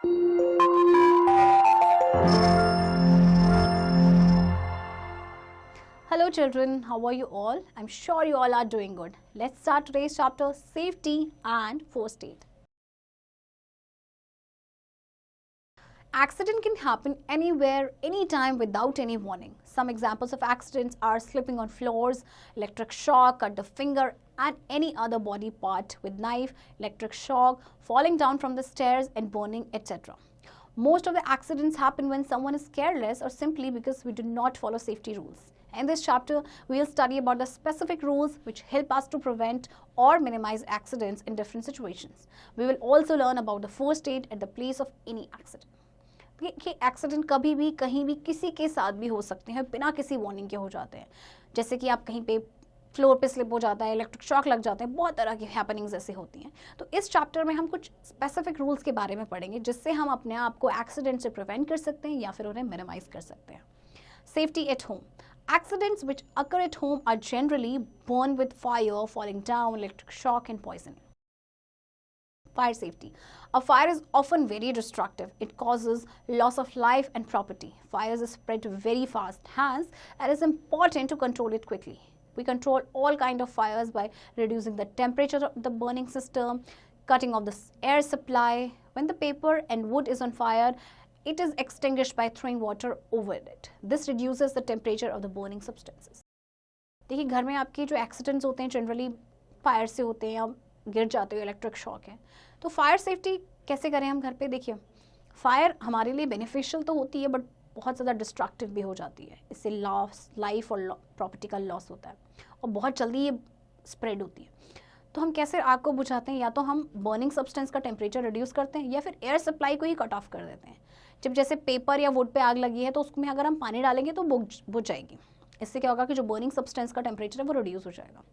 Hello children, how are you all? I'm sure you all are doing good. Let's start today's chapter, Safety and First Aid. Accident can happen anywhere, anytime without any warning. Some examples of accidents are slipping on floors, electric shock, cut the finger and any other body part with knife, electric shock, falling down from the stairs and burning, etc. Most of the accidents happen when someone is careless or simply because we do not follow safety rules. In this chapter, we will study about the specific rules which help us to prevent or minimize accidents in different situations. We will also learn about the first aid at the place of any accident. कि accident कभी भी कहीं भी किसी के साथ भी हो सकते हैं, बिना किसी वार्निंग के हो जाते हैं. जैसे कि आप कहीं पे फ्लोर पे स्लिप हो जाता है, इलेक्ट्रिक शॉक लग जाते हैं, बहुत तरह की हैपनिंग्स ऐसी होती हैं. तो इस चैप्टर में हम कुछ स्पेसिफिक रूल्स के बारे में पढ़ेंगे जिससे हम अपने आप को एक्सीडेंट से प्रिवेंट कर सकते हैं या फिर उन्हें मिनिमाइज कर सकते हैं. Safety at home. Accidents which occur at home are generally born with fire, falling down, electric shock and poisoning. Fire safety. A fire is often very destructive. It causes loss of life and property. Fires spread very fast. Hence, it is important to control it quickly. We control all kinds of fires by reducing the temperature of the burning system, cutting off the air supply. When the paper and wood is on fire, it is extinguished by throwing water over it. This reduces the temperature of the burning substances. देखिए घर में आपके जो accidents होते हैं generally fire से होते हैं या गिर जाते हो, इलेक्ट्रिक शॉक है. तो फायर सेफ्टी कैसे करें हम घर पे? देखिए फायर हमारे लिए बेनिफिशियल तो होती है बट बहुत ज़्यादा डिस्ट्रक्टिव भी हो जाती है. इससे लॉस, लाइफ और प्रॉपर्टी का लॉस होता है और बहुत जल्दी ये स्प्रेड होती है. तो हम कैसे आग को बुझाते हैं? या तो हम बर्निंग सब्सटेंस का टेम्परेचर रिड्यूस करते हैं या फिर एयर सप्लाई को ही कट ऑफ कर देते हैं. जब जैसे पेपर या वुड पे आग लगी है तो उसमें अगर हम पानी डालेंगे तो बुझ जाएगी. इससे क्या होगा कि जो बर्निंग सब्सटेंस का टेम्परेचर है वो रिड्यूस हो जाएगा.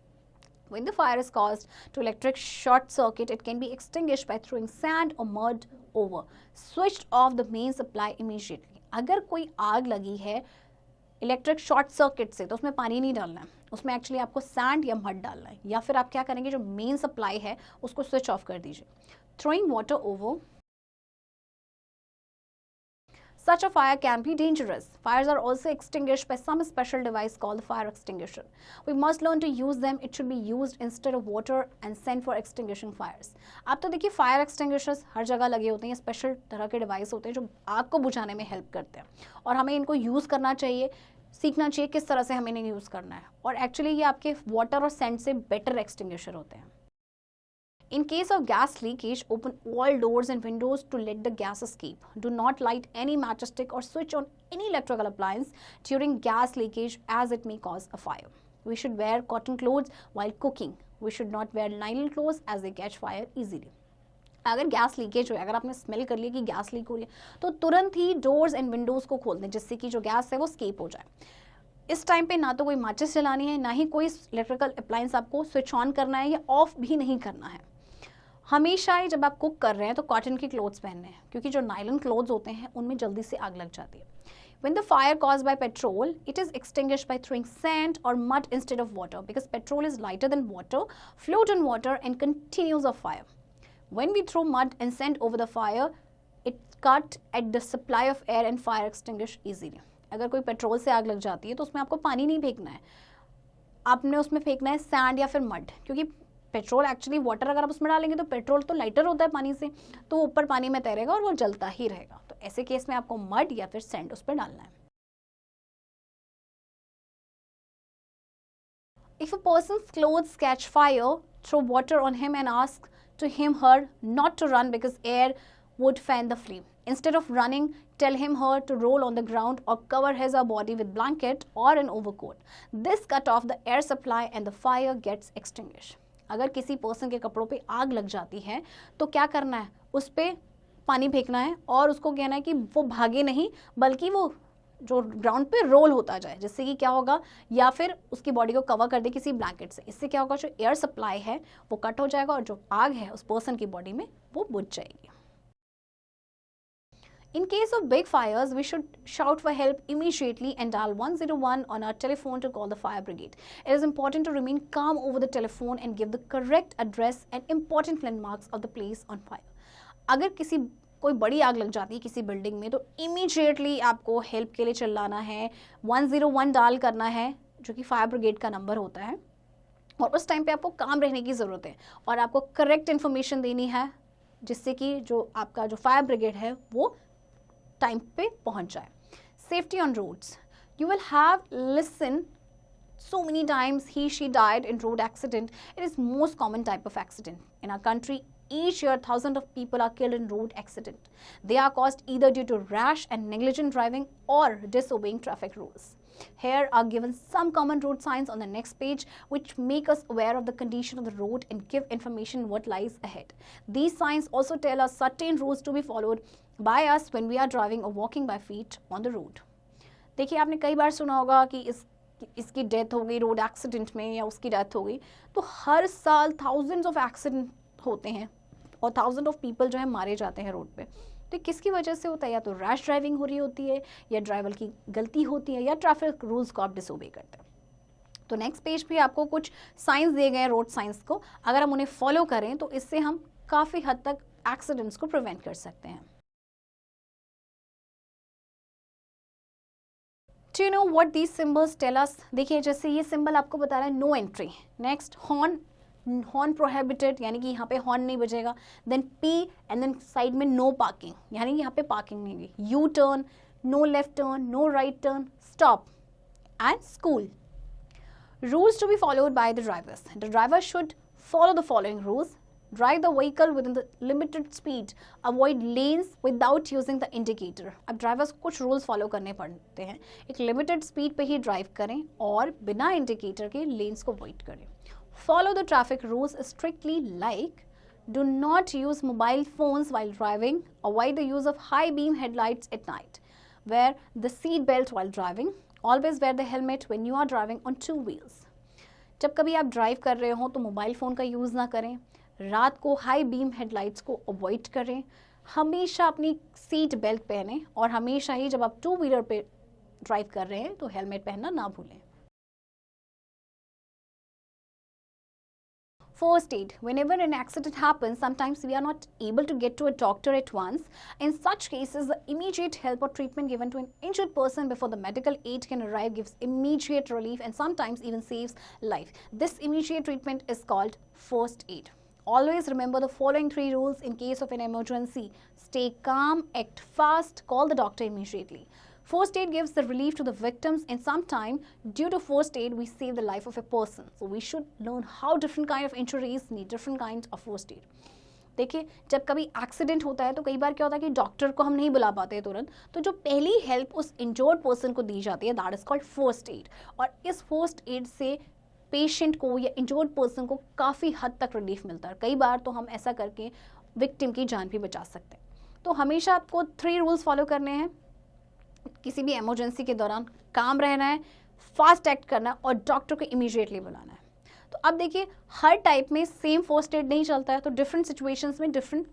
When the fire is caused to electric short circuit, it can be extinguished by throwing sand or mud over. Switched off the main supply immediately. अगर कोई आग लगी है इलेक्ट्रिक शॉर्ट सर्किट से तो उसमें पानी नहीं डालना है, उसमें एक्चुअली आपको सैंड या मड डालना है. या फिर आप क्या करेंगे, जो मेन सप्लाई है उसको स्विच ऑफ कर दीजिए. Throwing water over. Such a fire can be dangerous. Fires are also extinguished by some special device called the fire extinguisher. We must learn to use them. It should be used instead of water and sent for extinguishing fires. अब तो देखिए fire extinguishers हर जगह लगे होते हैं. Special तरह के device होते हैं जो आग को बुझाने में हेल्प करते हैं और हमें इनको यूज़ करना चाहिए, सीखना चाहिए किस तरह से हमें इन्हें यूज़ करना है. और एक्चुअली ये आपके वाटर और सैंड से बेटर एक्सटिंग्विशर होते हैं. In case of gas leakage, open all doors and windows to let the gas escape. Do not light any matchstick or switch on any electrical appliance during gas leakage as it may cause a fire. We should wear cotton clothes while cooking. We should not wear nylon clothes as they catch fire easily. अगर gas leakage हो, अगर आपने smell कर लिया कि gas leak हो रही है तो तुरंत ही डोर्स एंड विंडोज़ को खोल दें जिससे कि जो गैस है वो स्केप हो जाए. इस टाइम पे ना तो कोई माचिस जलानी है, ना ही कोई इलेक्ट्रिकल अप्लायंस आपको स्विच ऑन करना है या ऑफ भी नहीं करना है. हमेशा ही जब आप कुक कर रहे हैं तो कॉटन के क्लोथ्स पहनने हैं क्योंकि जो नायलॉन क्लोथ्स होते हैं उनमें जल्दी से आग लग जाती है. When the fire caused by petrol, it is extinguished by throwing sand or mud instead of water because petrol is lighter than water, float on water and continues a fire. When we throw mud and sand over the fire, it cut at the supply of air and fire extinguish easily. अगर कोई petrol से आग लग जाती है तो उसमें आपको पानी नहीं फेंकना है, आपने उसमें फेंकना है सैंड या फिर मड. क्योंकि पेट्रोल एक्चुअली वाटर अगर आप उसमें डालेंगे तो पेट्रोल तो लाइटर होता है पानी से, तो ऊपर पानी में तैरेगा और वो जलता ही रहेगा. तो ऐसे केस में आपको मड या फिर सैंड उस पर डालना है. If a person's clothes catch fire, throw water on him and ask to him her not to run because air would fan the flame. Instead of running, tell him her to roll on the ground or cover his or body with blanket or an overcoat. This cut off the air supply and the fire gets extinguished. अगर किसी person के कपड़ों पे आग लग जाती है तो क्या करना है, उस पर पानी फेंकना है और उसको कहना है कि वो भागे नहीं बल्कि वो जो ग्राउंड पे रोल होता जाए, जिससे कि क्या होगा, या फिर उसकी बॉडी को कवर कर दे किसी ब्लैंकेट से. इससे क्या होगा, जो एयर सप्लाई है वो कट हो जाएगा और जो आग है उस पर्सन की बॉडी में वो बुझ जाएगी. In case of big fires, we should shout for help immediately and dial 101 on our telephone to call the fire brigade. It is important to remain calm over the telephone and give the correct address and important landmarks of the place on fire. अगर किसी कोई बड़ी आग लग जाती है किसी building में, तो इमीडिएटली आपको हेल्प के लिए चिल्लाना है, 101 डायल करना है, जो कि फायर ब्रिगेड का नंबर होता है, और उस टाइम पे आपको काम रहने की ज़रूरत है और आपको करेक्ट इन्फॉर्मेशन देनी है, जिससे कि जो आपका जो फायर ब्रिगेड है वो टाइम पे पहुंच जाए. Safety on roads. You will have listened so many times he she died in road accident. It is most common type of accident in our country. Each year thousands of people are killed in road accident. They are caused either due to rash and negligent driving or disobeying traffic rules. Here are given some common road signs on the next page which make us aware of the condition of the road and give information what lies ahead. These signs also tell us certain rules to be followed by us when we are driving or walking by feet on the road. देखिए, आपने कई बार सुना होगा कि इसकी death हो गई road accident में या उसकी डेथ हो गई, तो हर साल थाउजेंड्स ऑफ एक्सीडेंट होते हैं और थाउजेंड ऑफ पीपल जो है मारे जाते हैं रोड पे. तो किसकी वजह से होता है? या तो रैश ड्राइविंग हो रही होती है, या ड्राइवर की गलती होती है, या ट्रैफिक रूल्स को आप डिसोबे करते हैं. तो नेक्स्ट पेज पे आपको कुछ साइंस दिए गए हैं रोड साइंस को, अगर हम उन्हें फॉलो करें तो इससे हम काफ़ी हद तक एक्सीडेंट्स को प्रिवेंट कर सकते हैं. Do you know what these symbols tell us? देखिए, जैसे ये सिंबल आपको बता रहा है no entry. Next horn prohibited, यानी कि यहाँ पे हॉर्न नहीं बजेगा. Then P and then side में नो पार्किंग, यानी कि यहाँ पे पार्किंग नहीं होगी. U turn, no left turn, no right turn, stop and school. Rules to be followed by the drivers. The driver should follow the following rules. Drive the vehicle within the limited speed. Avoid lanes without using the indicator. अब drivers को कुछ rules follow करने पड़ते हैं. एक limited speed पे ही drive करें और बिना इंडिकेटर के लेन्स को अवॉइड करें. Follow the traffic rules strictly, like do not use mobile phones while driving. Avoid the use of high beam headlights at night. Wear the seat belt while driving. Always wear the helmet when you are driving on two wheels. जब कभी आप drive कर रहे हो तो mobile phone का use ना करें. रात को हाई बीम हेडलाइट्स को अवॉइड करें. हमेशा अपनी सीट बेल्ट पहनें और हमेशा ही जब आप टू व्हीलर पे ड्राइव कर रहे हैं तो हेलमेट पहनना ना भूलें. First aid. Whenever an accident happens, sometimes we are not able to get to a doctor at once. In such cases, the immediate help or treatment given to an injured person before the medical aid can arrive gives immediate relief and sometimes even saves life. This immediate treatment is called first aid. Always remember the following 3 rules in case of an emergency. Stay calm, act fast, call the doctor immediately. First aid gives the relief to the victims, and sometime due to first aid we save the life of a person. So we should learn how different kind of injuries need different kinds of first aid. देखिए, जब कभी accident होता है तो कई बार क्या होता है कि डॉक्टर को हम नहीं बुला पाते तुरंत, तो जो पहली हेल्प उस इंजर्ड पर्सन को दी जाती है that is called first aid. और इस फर्स्ट एड से पेशेंट को या इंजर्ड पर्सन को काफ़ी हद तक रिलीफ मिलता है. कई बार तो हम ऐसा करके विक्टिम की जान भी बचा सकते हैं. तो हमेशा आपको 3 रूल्स फॉलो करने हैं किसी भी इमरजेंसी के दौरान. काम रहना है, फास्ट एक्ट करना है और डॉक्टर को इमीडिएटली बुलाना है. तो अब देखिए, हर टाइप में सेम फर्स्ट एड नहीं चलता है, तो डिफरेंट सिचुएशंस में डिफरेंट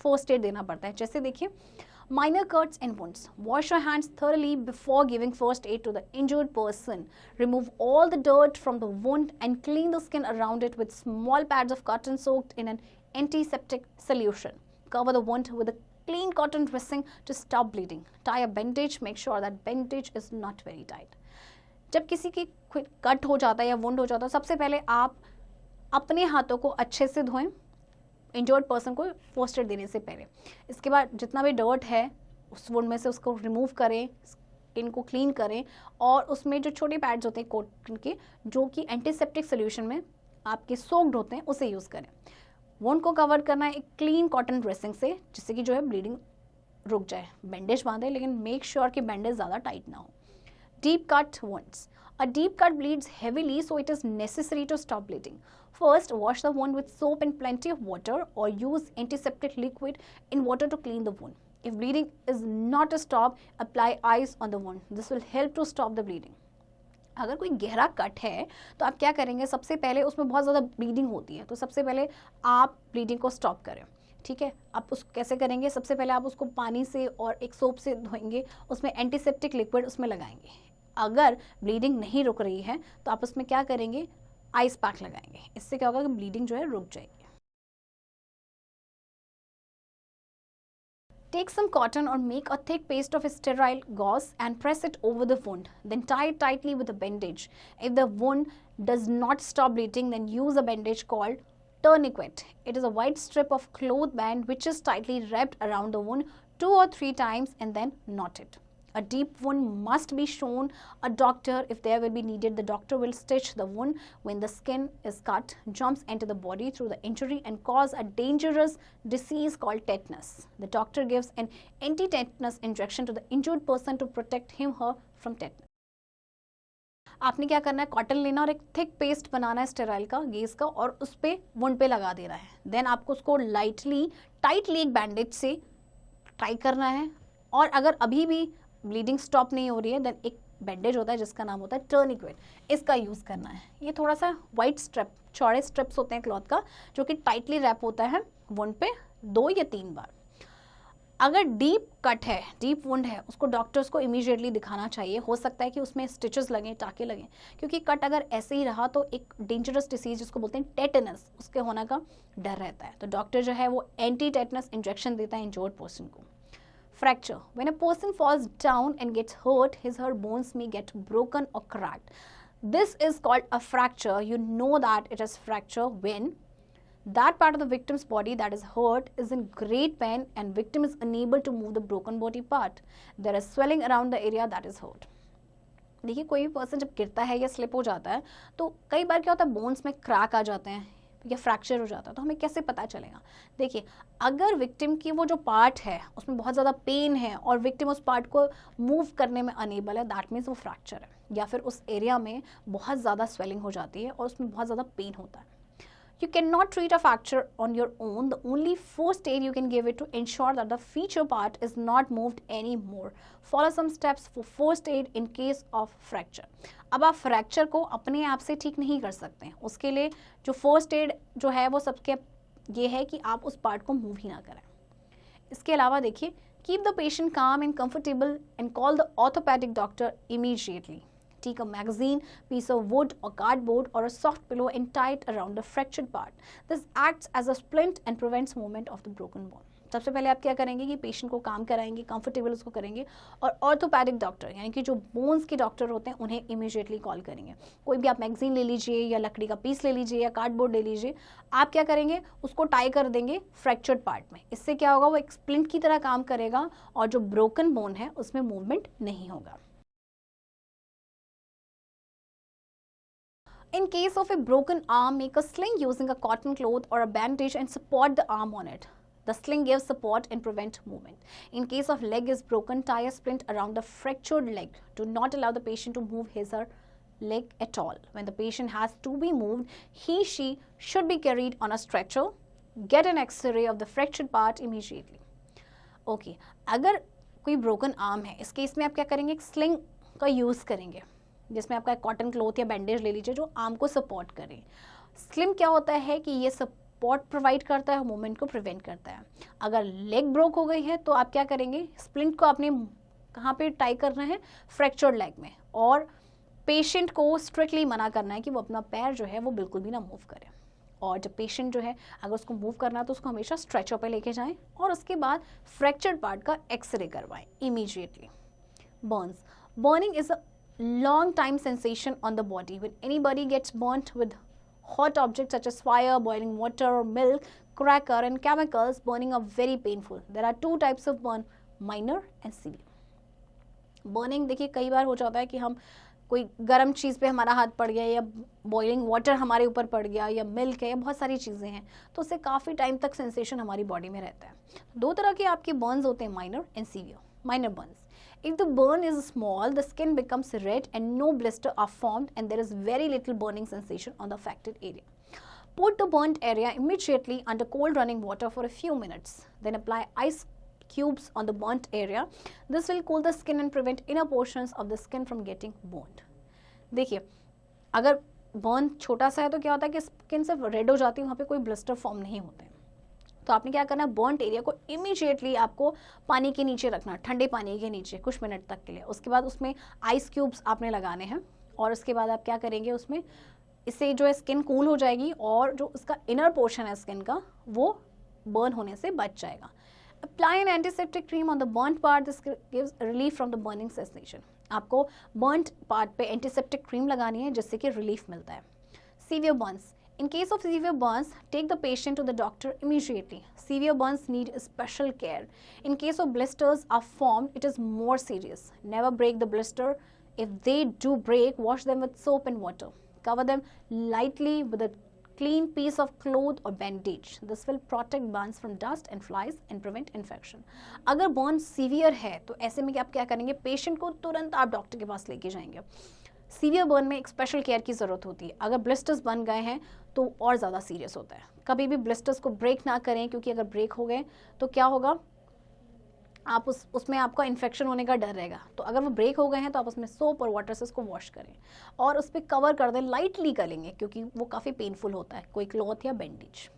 फर्स्ट एड देना पड़ता है. जैसे देखिए, minor cuts and wounds. Wash your hands thoroughly before giving first aid to the injured person. Remove all the dirt from the wound and clean the skin around it with small pads of cotton soaked in an antiseptic solution. Cover the wound with a clean cotton dressing to stop bleeding. Tie a bandage. Make sure that bandage is not very tight. जब किसी की cut हो जाता है या wound हो जाता है, सबसे पहले आप अपने हाथों को अच्छे से धोएं इंजर्ड पर्सन को फर्स्ट एड देने से पहले. इसके बाद जितना भी डर्ट है उस वुंड में से उसको रिमूव करें, स्किन को क्लीन करें और उसमें जो छोटे पैड्स होते हैं कॉटन के जो कि एंटीसेप्टिक सोल्यूशन में आपके सोक्ड होते हैं उसे यूज़ करें. वुंड को कवर करना है एक क्लीन कॉटन ड्रेसिंग से जिससे कि जो है ब्लीडिंग रुक जाए. बैंडेज बांधें लेकिन मेक श्योर कि बैंडेज ज़्यादा टाइट ना हो. Deep cut wounds. A deep cut bleeds heavily, so it is necessary to stop bleeding. First, wash the wound with soap and plenty of water or use antiseptic liquid in water to clean the wound. If bleeding is not stopped, apply ice on the wound. This will help to stop the bleeding. अगर कोई गहरा cut है तो आप क्या करेंगे, सबसे पहले उसमें बहुत ज़्यादा ब्लीडिंग होती है तो सबसे पहले आप ब्लीडिंग को स्टॉप करें. ठीक है, आप उसको कैसे करेंगे, सबसे पहले आप उसको पानी से और एक सोप से धोएंगे, उसमें एंटीसेप्टिक लिक्विड उसमें लगाएंगे. अगर ब्लीडिंग नहीं रुक रही है तो आप उसमें क्या करेंगे, आइस पैक लगाएंगे. इससे क्या होगा कि ब्लीडिंग जो है रुक जाएगी. Take some cotton or make a thick paste of sterile gauze and press it over the wound. Then tie it tightly with a bandage. If the wound does not stop bleeding, then use a bandage called tourniquet. It is a white strip of cloth band which is tightly wrapped around the wound 2 or 3 times and then knot it. A deep wound must be shown a doctor if there will be needed. The doctor will stitch the wound when the skin is cut, jumps into the body through the injury and cause a dangerous disease called tetanus. The doctor gives an anti-tetanus injection to the injured person to protect him her from tetanus. आपने क्या करना है, cotton लेना और एक thick paste बनाना है sterile का, gauge का, और उस पर वुंड पे लगा देना है. देन आपको उसको लाइटली टाइटली एक बैंडेज से टाई करना है. और अगर अभी भी ब्लीडिंग स्टॉप नहीं हो रही है, देन एक बैंडेज होता है जिसका नाम होता है टर्निक्वेट, इसका यूज़ करना है. ये थोड़ा सा वाइट स्ट्रिप, चौड़े स्ट्रिप्स होते हैं क्लॉथ का, जो कि टाइटली रैप होता है वुंड पे 2 या 3 बार. अगर डीप कट है, डीप वुंड है, उसको डॉक्टर्स को इमीडिएटली दिखाना चाहिए. हो सकता है कि उसमें स्टिचेस लगें, टाके लगें, क्योंकि कट अगर ऐसे ही रहा तो एक डेंजरस डिसीज जिसको बोलते हैं टेटनस, उसके होने का डर रहता है. तो डॉक्टर जो है वो एंटी टेटनस इंजेक्शन देता है इंजर्ड पर्सन को. Fracture. When a person falls down and gets hurt, his or her bones may get broken or cracked. This is called a fracture. You know that it is fracture when that part of the victim's body that is hurt is in great pain and victim is unable to move the broken body part. There is swelling around the area that is hurt. देखिए, कोई भी person जब गिरता है या slip हो जाता है तो कई बार क्या होता है, बोन्स में क्रैक आ जाते हैं या फ्रैक्चर हो जाता है. तो हमें कैसे पता चलेगा? देखिए, अगर विक्टिम की वो जो पार्ट है उसमें बहुत ज़्यादा पेन है और विक्टिम उस पार्ट को मूव करने में अनेबल है, दैट मीन्स वो फ्रैक्चर है. या फिर उस एरिया में बहुत ज़्यादा स्वेलिंग हो जाती है और उसमें बहुत ज़्यादा पेन होता है. You cannot treat a fracture on your own. The only first aid you can give it to ensure that the feature part is not moved anymore. Follow some steps for first aid in case of fracture. अब आप fracture को अपने आप से ठीक नहीं कर सकते हैं. उसके लिए जो फर्स्ट एड जो है वो सबके ये है कि आप उस पार्ट को मूव ही ना करें. इसके अलावा देखिए, keep the patient calm and comfortable and call the orthopedic doctor immediately. Take a magazine, piece of wood or cardboard or a soft pillow and tie it around the fractured part. This acts as a splint and prevents movement of the broken bone. सबसे पहले आप क्या करेंगे कि patient को काम कराएंगे, comfortable उसको करेंगे, और ऑर्थोपैडिक डॉक्टर यानी कि जो बोन्स के डॉक्टर होते हैं उन्हें इमीडिएटली कॉल करेंगे. कोई भी आप मैगजीन ले लीजिए या लकड़ी का पीस ले लीजिए या कार्डबोर्ड ले लीजिए. आप क्या करेंगे, उसको टाई कर देंगे फ्रैक्चर्ड पार्ट में. इससे क्या होगा, वो एक स्प्लिंट की तरह काम करेगा और जो ब्रोकन बोन है उसमें मूवमेंट नहीं होगा. In case of a broken arm, make a sling using a cotton cloth or a bandage and support the arm on it. The sling gives support and prevent movement. In case of leg is broken, tie a splint around the fractured leg. Do not allow the patient to move his or leg at all. When the patient has to be moved, she should be carried on a stretcher. Get an X-ray of the fractured part immediately. Okay, अगर कोई broken arm है, इस case में आप क्या करेंगे, एक sling का यूज़ करेंगे जिसमें आपका कॉटन क्लॉथ या बैंडेज ले लीजिए जो आर्म को सपोर्ट करे. स्लिम क्या होता है कि ये सपोर्ट प्रोवाइड करता है, मूवमेंट को प्रिवेंट करता है. अगर लेग ब्रोक हो गई है तो आप क्या करेंगे, स्प्लिंट को आपने कहाँ पे टाई करना है, फ्रैक्चर्ड लेग में, और पेशेंट को स्ट्रिक्टली मना करना है कि वो अपना पैर जो है वो बिल्कुल भी ना मूव करे. और जब पेशेंट जो है अगर उसको मूव करना है तो उसको हमेशा स्ट्रेचर पे लेके जाएं और उसके बाद फ्रैक्चर्ड पार्ट का एक्सरे करवाएं immediately. Burns. Burning is a long time sensation on the body. When anybody gets burnt with hot objects such as fire, boiling water, milk, cracker and chemicals, burning are very painful. There are 2 types of burn, minor and severe. Burning देखिए कई बार हो जाता है कि हम कोई गर्म चीज़ पे हमारा हाथ पड़ गया या बॉइलिंग वाटर हमारे ऊपर पड़ गया या मिल्क है या बहुत सारी चीज़ें हैं, तो उससे काफ़ी टाइम तक सेंसेशन हमारी बॉडी में रहता है. 2 तरह के आपके बर्न्स होते हैं, minor and severe. Minor Burns. If the burn is small, the skin becomes red and no blister are formed and there is very little burning sensation on the affected area. Put the burnt area immediately under cold running water for a few minutes. Then apply ice cubes on the burnt area. This will cool the skin and prevent inner portions of the skin from getting burned. देखिए, अगर burn छोटा सा है तो क्या होता है कि स्किन सिर्फ रेड हो जाती है, वहाँ पे कोई ब्लिस्टर फॉर्म नहीं होते. तो आपने क्या करना है, बर्नड एरिया को इमीडिएटली आपको पानी के नीचे रखना, ठंडे पानी के नीचे कुछ मिनट तक के लिए. उसके बाद उसमें आइस क्यूब्स आपने लगाने हैं और उसके बाद आप क्या करेंगे, उसमें इससे जो है स्किन कूल हो जाएगी और जो उसका इनर पोर्शन है स्किन का वो बर्न होने से बच जाएगा. Apply an antiseptic cream on the burnt part. This gives relief from the burning sensation. आपको burnt part पे antiseptic cream लगानी है जिससे कि relief मिलता है. Severe burns. In case of severe burns, take the patient to the doctor immediately. Severe burns need special care. In case of blisters are formed, it is more serious. Never break the blister. If they do break, wash them with soap and water. Cover them lightly with a clean piece of cloth or bandage. This will protect burns from dust and flies and prevent infection. अगर burn severe है तो ऐसे में आप क्या करेंगे, patient को तुरंत आप डॉक्टर के पास लेके जाएंगे. सीवियर बर्न में एक स्पेशल केयर की ज़रूरत होती है. अगर ब्लिस्टर्स बन गए हैं तो और ज़्यादा सीरियस होता है. कभी भी ब्लिस्टर्स को ब्रेक ना करें, क्योंकि अगर ब्रेक हो गए तो क्या होगा, आप उसमें आपका इन्फेक्शन होने का डर रहेगा. तो अगर वो ब्रेक हो गए हैं तो आप उसमें सोप और वाटर से उसको वॉश करें और उस पर कवर कर दें, लाइटली करेंगे क्योंकि वो काफ़ी पेनफुल होता है. कोई क्लॉथ या bandage.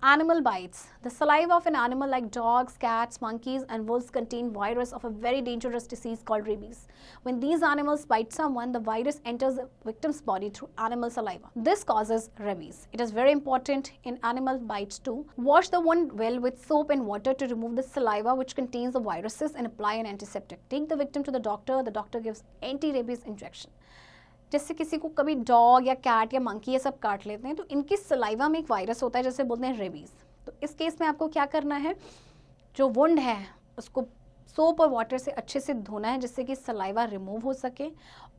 Animal bites. The saliva of an animal like dogs, cats, monkeys and wolves contain virus of a very dangerous disease called rabies. When these animals bite someone, the virus enters the victim's body through animal saliva. This causes rabies. It is very important in animal bites too. Wash the wound well with soap and water to remove the saliva which contains the viruses and apply an antiseptic. Take the victim to the doctor. The doctor gives anti-rabies injection. जैसे किसी को कभी dog या cat या monkey ये सब काट लेते हैं तो इनकी सलाइवा में एक वायरस होता है जैसे बोलते हैं रेबीज. तो इस केस में आपको क्या करना है, जो वुंड है उसको सोप और वाटर से अच्छे से धोना है जिससे कि सलाइवा रिमूव हो सके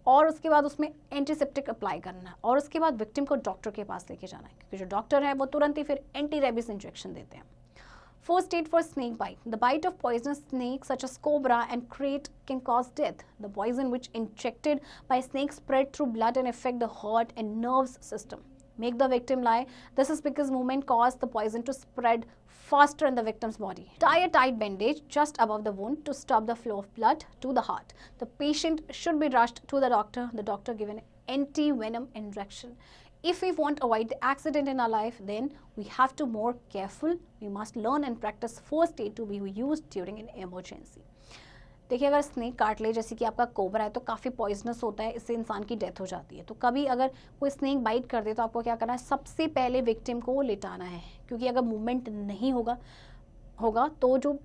और उसके बाद उसमें एंटीसेप्टिक अप्लाई करना है और उसके बाद विक्टिम को डॉक्टर के पास लेके जाना है क्योंकि जो डॉक्टर है वो तुरंत ही फिर एंटी रेबीज इंजेक्शन देते हैं. First aid for snake bite. The bite of poisonous snakes such as cobra and krait can cause death. The poison which injected by snake spread through blood and affect the heart and nerves system. Make the victim lie. This is because movement caused the poison to spread faster in the victim's body. Tie a tight bandage just above the wound to stop the flow of blood to the heart. The patient should be rushed to the doctor. The doctor give an anti-venom injection. If we want to avoid the accident in our life, then we have to be more careful. We must learn and practice first aid to be used during an emergency. देखिए, अगर snake काट ले, जैसे कि आपका cobra है तो काफ़ी पॉइजनस होता है, इससे इंसान की डेथ हो जाती है. तो कभी अगर कोई स्नेक बाइट कर दे तो आपको क्या करना है, सबसे पहले विक्टिम को लेटाना है क्योंकि अगर मूवमेंट नहीं होगा तो जो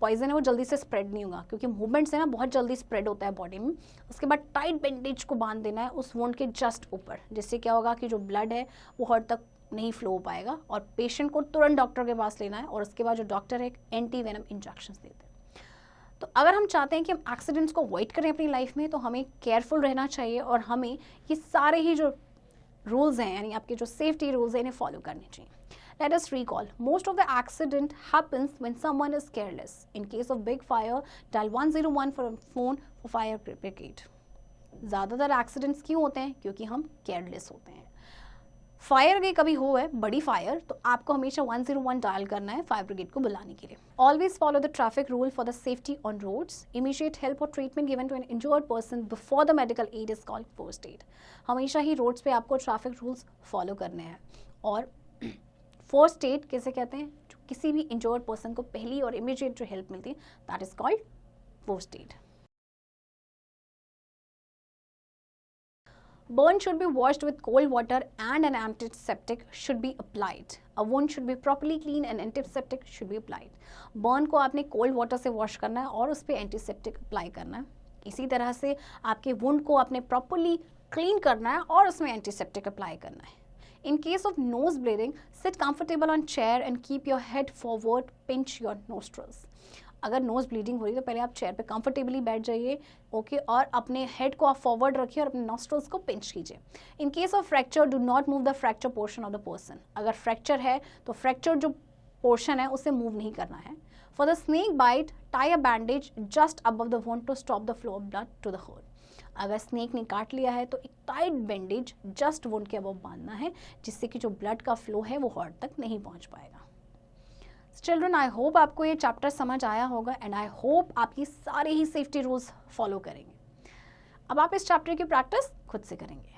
पॉइजन है वो जल्दी से स्प्रेड नहीं होगा क्योंकि मूवमेंट से ना बहुत जल्दी स्प्रेड होता है बॉडी में. उसके बाद टाइट बैंडेज को बांध देना है उस वुंड के जस्ट ऊपर, जिससे क्या होगा कि जो ब्लड है वो हार्ट तक नहीं फ्लो हो पाएगा और पेशेंट को तुरंत डॉक्टर के पास लेना है और उसके बाद जो डॉक्टर है एंटी वेनम इंजेक्शन देते हैं. तो अगर हम चाहते हैं कि हम एक्सीडेंट्स को अवॉइड करें अपनी लाइफ में तो हमें केयरफुल रहना चाहिए और हमें ये सारे ही जो रूल्स हैं यानी आपके जो सेफ्टी रूल्स हैं इन्हें फॉलो करने चाहिए. Let us recall, most of the accident happens when someone is careless. In case of big fire, dial 101 for a phone for fire brigade. ज़्यादातर एक्सीडेंट्स क्यों होते हैं, क्योंकि हम केयरलेस होते हैं. फायर अगर कभी हो है बड़ी फायर तो आपको हमेशा 101 डायल करना है फायर ब्रिगेड को बुलाने के लिए. Always follow the traffic rule for the safety on roads. Immediate help or treatment given to an injured person before the medical aid is called first aid. हमेशा ही रोड्स पे आपको traffic rules follow करने हैं. और first aid किसे कहते हैं, जो किसी भी इंजर्ड पर्सन को पहली और इमीडिएट जो हेल्प मिलती है that is called first aid. Burn should be washed with cold water and an antiseptic should be applied. A wound should be properly cleaned and antiseptic should be applied. Burn को आपने cold water से wash करना है और उस पर antiseptic apply करना है. इसी तरह से आपके वुंड को आपने प्रॉपरली क्लीन करना है और उसमें एंटीसेप्टिक अप्लाई करना है. In case of nose bleeding, sit comfortable on chair and keep your head forward, pinch your nostrils. अगर नोज ब्लीडिंग हो रही है तो पहले आप चेयर पे कंफर्टेबली बैठ जाइए, ओके, और अपने हेड को आप फॉरवर्ड रखिए और अपने नॉस्ट्रल्स को पिंच कीजिए. In case of fracture, do not move the fracture portion of the person. अगर फ्रैक्चर है तो फ्रैक्चर जो पोर्शन है उसे मूव नहीं करना है. For the snake bite, tie a bandage just above the wound to stop the flow of blood to the heart. अगर स्नेक ने काट लिया है तो एक टाइट बैंडेज जस्ट वुंड के अबव बांधना है जिससे कि जो ब्लड का फ्लो है वो हार्ट तक नहीं पहुंच पाएगा. चिल्ड्रन, आई होप आपको ये चैप्टर समझ आया होगा एंड आई होप आप ये सारे ही सेफ्टी रूल्स फॉलो करेंगे. अब आप इस चैप्टर की प्रैक्टिस खुद से करेंगे.